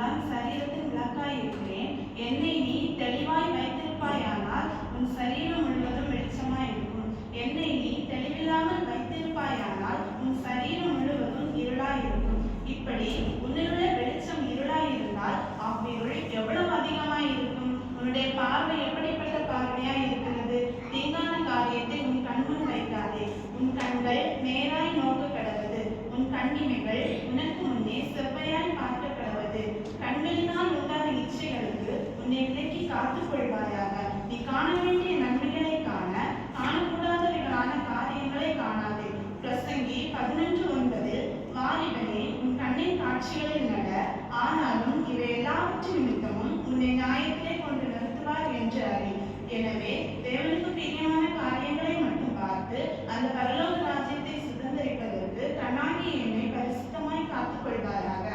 நான் சரீரத்தின் விளக்காய் இருக்கிறேன். என்னை நீ தெளிவாய் வைத்திருப்பாயானால் உன் சரீரம் முழுவதும் வெளிச்சமாய் இருக்கும். என்னை நீ தெளிவில்லாமல் வைத்திருப்பாயானால் உன் சரீரம் முழுவதும் இருளாய் இருக்கும். இப்படி உன்னிலுள்ள வெளிச்சம் இருளாய் இருந்தால் அவ்விருள் எவ்வளவு அதிகமாய் இருக்கும். உன்னுடைய பார்வை எப்படிப்பட்ட பார்வையாய் இருக்கிறது. தீங்கான காரியத்தை உன் கண்முன் வைக்காதே. உன் கண்கள் நேராய் நோக்க கடவது. உன் கண்ணிமைகள் உனக்கு முன்னே செவ்வையாய் பார்க்க கடவது. கண்களினால் உண்டான இச்சைகளுக்கு உன்னை விலக்கி காத்துக் கொள்வாயாக. நீ காண வேண்டிய நன்மைகளை காண, காணக்கூடாதவைகளான காரியங்களை காணாதே. பிரசங்கி 11:9 வாலிபனே, உன் கண்ணின் காட்சிகளில் நட, ஆனாலும் இவை எல்லாவற்றின் நிமித்தமும் உன்னை நியாயத்திலே கொண்டு நிறுத்துவார் என்று அறி. எனவே தேவனுக்கு பிரியமான காரியங்களை மட்டும் பார்த்து அந்த பரலோக ராஜ்யத்தை சுதந்திரிப்பதற்கு கண்ணாகி என்னை பரிசுத்தமாய் காத்துக் கொள்வாராக.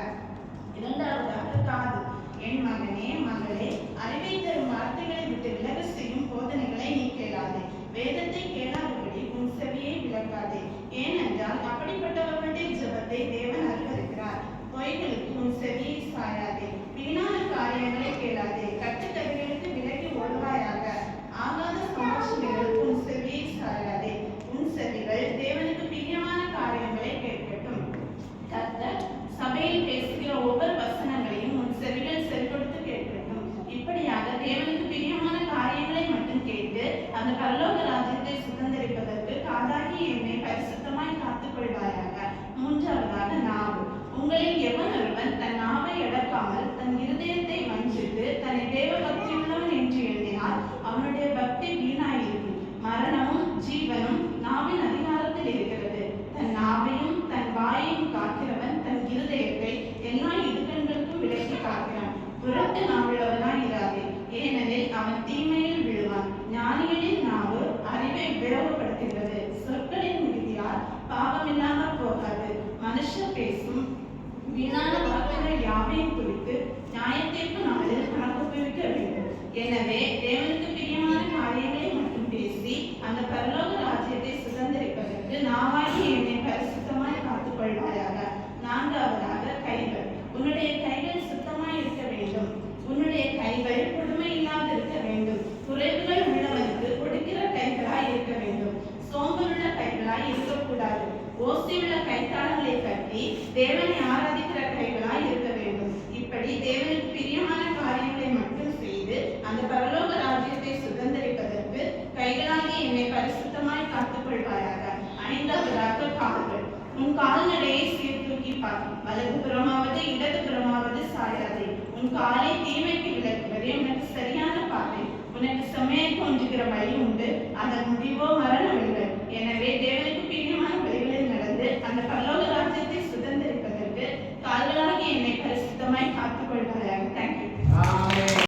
இரண்டாவதாக காது. என் மகனே மகளே, அறிவை தரும் வார்த்தைகளை விட்டு விலக செய்யும் போதனைகளை நீ கேளாதே. வேதத்தை கேளாதபடி உன் செவியை விளக்காதே. ஏனென்றால் அப்படிப்பட்டவர்களுடைய ஜெபத்தை தேவன் அறிந்திருக்கிறார். பொய்களுக்கு உன் செவியை சாயாதே. வீணான காரியங்களை கேளாதே. கட்டுக்கதைகளுக்கு விலகி ஓடுவாயாக. ஆகாத சந்தோஷங்களுக்கு உன் செவியை சாயாதே. உன் செவிகள் தேவனுக்கு பிரியமான காரியங்களை கேட்கட்டும். கர்த்தர் சபையில் பேசுகிற ஒவ்வொரு வசனங்களையும் உன் செவிகள் செவிகொடுத்து கேட்கட்டும். இப்படியாக தேவனுக்கு பிரியமான காரியங்களை மட்டும் கேட்டு அந்த பரலோக ராஜ்யத்தை சுதந்திரிப்பதற்கு காதாகி என்னை பரிசுத்தமாய் காத்துக் கொள்வாயாக. மூன்றாவதாக நாவு. உங்களில் எவன் ஒருவன் தன் நாவை அடக்காமல் தன் இருதயத்தை வஞ்சித்து தன்னை தேவ பக்தி உள்ளவன் என்று எண்ணினால் அவனுடைய பக்தி வீணாயிருக்கும். மரணமும் ஜீவனும் நாவின் அதிகாரத்தில் இருக்கிறது. தன் நாவையும் தன் வாயையும் காக்கிறவன் தன் இருதயத்தை எல்லா இடுக்கண்களுக்கும் விலக்கி காக்கிறான். புரட்டு நாவுள்ளவனாய் இராதே, ஏனெனில் அவன் தீமையில் விழுவான். ஞானிகளின் நாவு அறிவை விரவப்படுத்துகிறது. சொற்களின் மிகுதியால் பாவமில்லாமல் போகாது. மனுஷர் பேசும் வீணான வார்த்தைகள் யாவையும் குறித்து நியாயத்தீர்ப்பு நாளில் கணக்குவிக்க வேண்டும். எனவே தேவனுக்கு பிரியமான காரியங்களை மட்டும் பேசி அந்த பரலோக ராஜ்யத்தை சுதந்திரிப்பதற்கு நாவாகி என்னை பரிசுத்தமாய் காத்துக் கொள்வாயாக. நான்காவதாக கைகள். உன்னுடைய கைகள் சுத்தமாய் இருக்க வேண்டும். உன்னுடைய கைகள் கொடுமை இல்லாது இருக்க வேண்டும். குறைவுகள் உள்ளவனுக்கு கொடுக்கிற கைகளாய் இருக்க வேண்டும். சோம்பலுள்ள கைகளாய் இருக்கக்கூடாது. ஓசையுள்ள கைத்தாளங்களை கட்டி தேவனை ஆராதிக்கிற கைகளாய் இருக்க வேண்டும். இப்படி தேவனுக்கு பிரியமான காரியங்களை மட்டும் செய்து அந்த பரலோக ராஜ்யத்தை சுதந்திரிப்பதற்கு கைகளாகி என்னை பரிசுத்தமாய் காத்துக் கொள்வாயாக. ஐந்தாவதாக கால்கள். உன் கால்நடையை சீர்தூக்கி பார். வலது புறமாவது இடது புறமாவது சாயாதே. உன் காலை தீமைக்கு விலக்குவதே உனக்கு சரியான பாதை. உனக்கு செம்மையை தோன்றுகிற வழி உண்டு, அதன் முடிவோ மரண வழிகள். எனவே தேவனுக்கு பிரியமான வழிகளில் நடந்து அந்த பரலோக